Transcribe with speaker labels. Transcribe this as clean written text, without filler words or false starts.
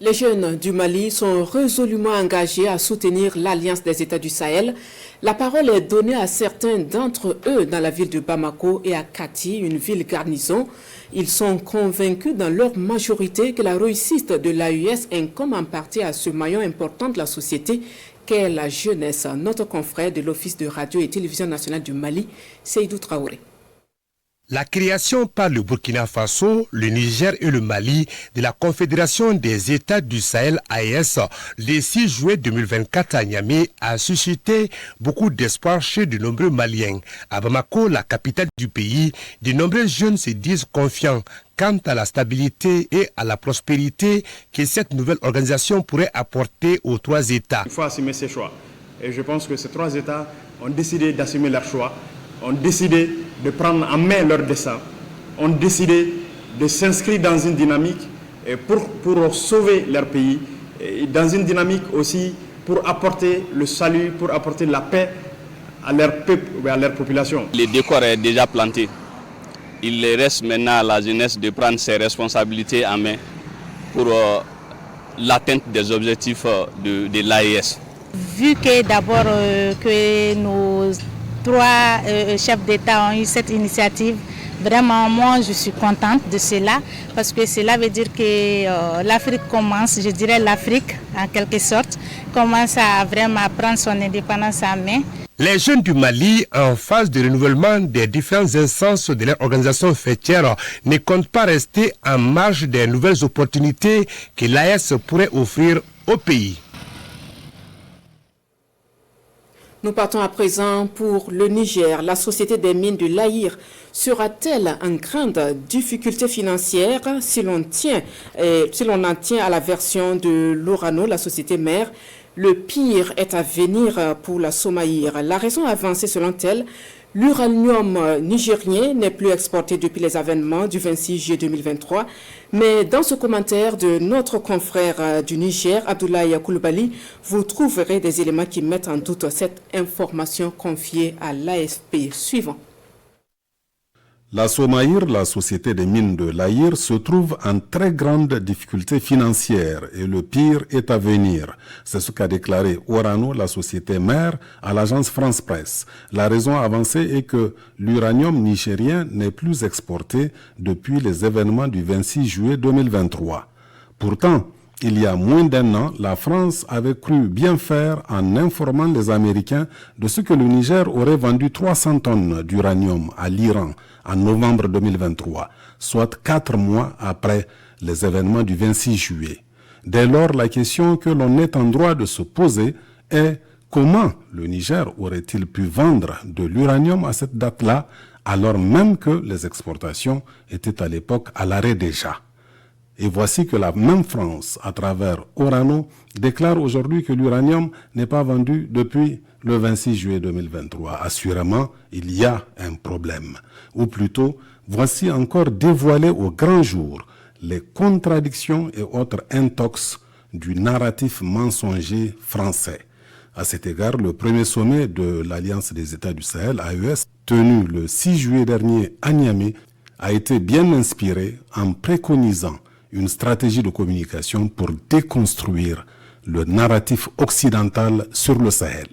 Speaker 1: Les jeunes du Mali sont résolument engagés à soutenir l'Alliance des États du Sahel. La parole est donnée à certains d'entre eux dans la ville de Bamako et à Kati, une ville garnison. Ils sont convaincus dans leur majorité que la réussite de l'AES incombe en partie à ce maillon important de la société qu'est la jeunesse. Notre confrère de l'Office de radio et télévision nationale du Mali, Seydou Traoré.
Speaker 2: La création par le Burkina Faso, le Niger et le Mali de la Confédération des États du Sahel AES le 6 juillet 2024 à Niamey a suscité beaucoup d'espoir chez de nombreux Maliens. À Bamako, la capitale du pays, de nombreux jeunes se disent confiants quant à la stabilité et à la prospérité que cette nouvelle organisation pourrait apporter aux trois États.
Speaker 3: Il faut assumer ces choix. Et je pense que ces trois États ont décidé d'assumer leurs choix, ont décidé de prendre en main leur destin, ont décidé de s'inscrire dans une dynamique pour sauver leur pays, et dans une dynamique aussi pour apporter le salut, pour apporter la paix à leur peuple et à leur population.
Speaker 4: Le décor est déjà planté. Il reste maintenant à la jeunesse de prendre ses responsabilités en main pour l'atteinte des objectifs de l'AES.
Speaker 5: Vu que d'abord que nos trois chefs d'État ont eu cette initiative, vraiment moi je suis contente de cela parce que cela veut dire que l'Afrique commence, je dirais l'Afrique en quelque sorte, commence à vraiment prendre son indépendance en main.
Speaker 2: Les jeunes du Mali, en phase de renouvellement des différentes instances de leur organisation fêtière, ne comptent pas rester en marge des nouvelles opportunités que l'AES pourrait offrir au pays.
Speaker 1: Nous partons à présent pour le Niger. La société des mines de l'Aïr sera-t-elle en grande difficulté financière si l'on en tient à la version de l'Orano, la société mère? Le pire est à venir pour la Somaïr. La raison avancée selon elle, l'uranium nigérien n'est plus exporté depuis les avènements du 26 juillet 2023. Mais dans ce commentaire de notre confrère du Niger, Abdoulaye Koulibaly, vous trouverez des éléments qui mettent en doute cette information confiée à l'AFP. Suivant.
Speaker 6: La Somaïr, la société des mines de l'Aïr, se trouve en très grande difficulté financière et le pire est à venir. C'est ce qu'a déclaré Orano, la société mère, à l'agence France Presse. La raison avancée est que l'uranium nigérien n'est plus exporté depuis les événements du 26 juillet 2023. Pourtant, il y a moins d'un an, la France avait cru bien faire en informant les Américains de ce que le Niger aurait vendu 300 tonnes d'uranium à l'Iran en novembre 2023, soit 4 mois après les événements du 26 juillet. Dès lors, la question que l'on est en droit de se poser est comment le Niger aurait-il pu vendre de l'uranium à cette date-là, alors même que les exportations étaient à l'époque à l'arrêt déjà. Et voici que la même France, à travers Orano, déclare aujourd'hui que l'uranium n'est pas vendu depuis le 26 juillet 2023. Assurément, il y a un problème. Ou plutôt, voici encore dévoilé au grand jour les contradictions et autres intox du narratif mensonger français. À cet égard, le premier sommet de l'Alliance des États du Sahel, AES, tenu le 6 juillet dernier à Niamey, a été bien inspiré en préconisant une stratégie de communication pour déconstruire le narratif occidental sur le Sahel.